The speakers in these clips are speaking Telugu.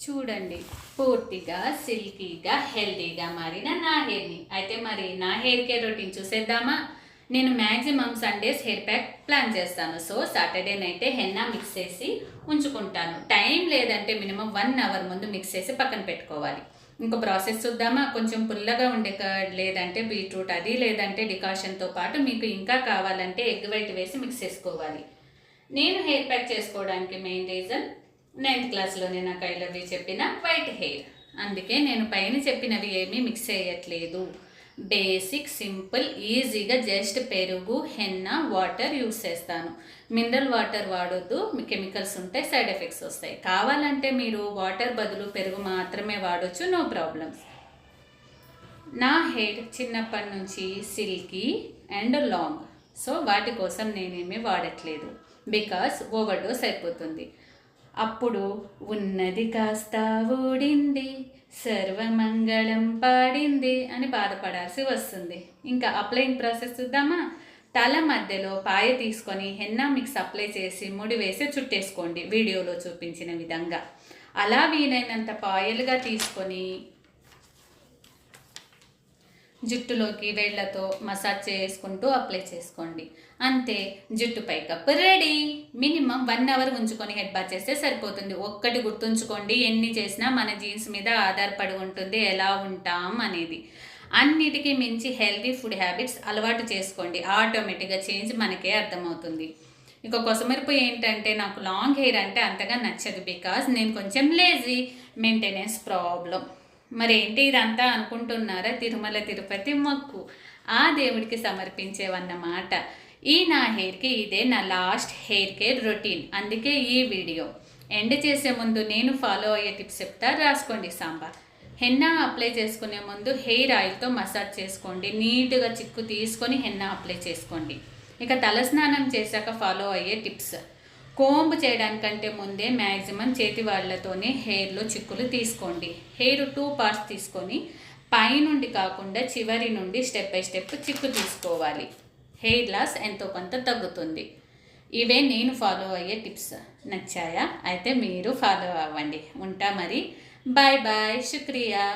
చూడండి, పూర్తిగా సిల్కీగా హెల్దీగా మారిన నా హెయిర్ని. అయితే మరి నా హెయిర్ కేర్ రొటీన్ చూసేద్దామా? నేను maximum Sundays hair pack plan చేస్తాను. సో సాటర్డే నైటే హెన్నా మిక్స్ చేసి ఉంచుకుంటాను. టైం లేదంటే మినిమం 1 అవర్ ముందు మిక్స్ చేసి పక్కన పెట్టుకోవాలి. ఇంకో ప్రాసెస్ చూద్దామా? కొంచెం పుల్లగా ఉండే కర్డ్, లేదంటే బీట్రూట్, అది లేదంటే డికాషన్తో పాటు మీకు ఇంకా కావాలంటే ఎగ్ వైట్ వేసి మిక్స్ చేసుకోవాలి. నేను హెయిర్ ప్యాక్ చేసుకోవడానికి మెయిన్ రీజన్ 9th క్లాస్లోనే నాకు ఐ లవ్ యూ చెప్పిన వైట్ హెయిర్. అందుకే నేను పైన చెప్పినవి ఏమీ మిక్స్ చేయట్లేదు. బేసిక్, సింపుల్, ఈజీగా జస్ట్ పెరుగు, హెన్నా, వాటర్ యూస్ చేస్తాను. మినరల్ వాటర్ వాడొద్దు, కెమికల్స్ ఉంటాయి, సైడ్ ఎఫెక్ట్స్ వస్తాయి. కావాలంటే మీరు వాటర్ బదులు పెరుగు మాత్రమే వాడొచ్చు, నో ప్రాబ్లమ్స్. నా హెయిర్ చిన్నప్పటి నుంచి సిల్కీ అండ్ లాంగ్, సో వాటి కోసం నేనేమీ వాడట్లేదు. బికాస్ ఓవర్ డోస్ అయిపోతుంది. అప్పుడు ఉన్నది కాస్త ఊడింది, సర్వమంగళం పాడింది అని బాధపడాల్సి వస్తుంది. ఇంకా అప్లయింగ్ ప్రాసెస్ చూద్దామా? తల మధ్యలో పాయ తీసుకొని హెన్నా మిక్స్ అప్లై చేసి ముడి వేసి చుట్టేసుకోండి, వీడియోలో చూపించిన విధంగా. అలా వీలైనంత పాయలుగా తీసుకొని జుట్టులోకి వేళ్లతో మసాజ్ చేసుకుంటూ అప్లై చేసుకోండి. అంతే, జుట్టు పైకప్పు రెడీ. మినిమం 1 అవర్ ఉంచుకొని హెడ్ బాత్ చేస్తే సరిపోతుంది. ఒక్కటి గుర్తుంచుకోండి, ఎన్ని చేసినా మన జీన్స్ మీద ఆధారపడి ఉంటుంది ఎలా ఉంటాం అనేది. అన్నిటికీ మించి హెల్తీ ఫుడ్ హ్యాబిట్స్ అలవాటు చేసుకోండి. ఆటోమేటిక్గా చేంజ్ మనకే అర్థమవుతుంది. ఇక కొసమెరుపు ఏంటంటే, నాకు లాంగ్ హెయిర్ అంటే అంతగా నచ్చదు. బికాజ్ నేను కొంచెం లేజీ, మెయింటెనెన్స్ ప్రాబ్లం. మరేంటి ఇదంతా అనుకుంటున్నారా? తిరుమల తిరుపతి మొక్కు, ఆ దేవుడికి సమర్పించేవన్నమాట. ఈ నా హెయిర్కి ఇదే నా లాస్ట్ హెయిర్ కేర్ రొటీన్. అందుకే ఈ వీడియో ఎండ్ చేసే ముందు నేను ఫాలో అయ్యే టిప్స్ చెప్తా, రాసుకోండి. సాంబార్ హెన్నా అప్లై చేసుకునే ముందు హెయిర్ ఆయిల్తో మసాజ్ చేసుకోండి. నీట్గా చిక్కు తీసుకొని హెన్నా అప్లై చేసుకోండి. ఇక తలస్నానం చేశాక ఫాలో అయ్యే టిప్స్: కోంబ్ చేయడానికంటే ముందే మ్యాక్సిమం చేతి వాళ్ళతోనే హెయిర్లో చిక్కులు తీసుకోండి. హెయిర్ 2 పార్ట్స్ తీసుకొని పైనుండి కాకుండా చివరి నుండి స్టెప్ బై స్టెప్ చిక్కు తీసుకోవాలి. హెయిర్ లాస్ ఎంతో కొంత తగ్గుతుంది. ఇవే నేను ఫాలో అయ్యే టిప్స్. నచ్చాయా? అయితే మీరు ఫాలో అవ్వండి. ఉంటా మరి. బాయ్ బాయ్, శుక్రియా,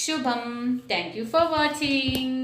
శుభం. Thank you for watching.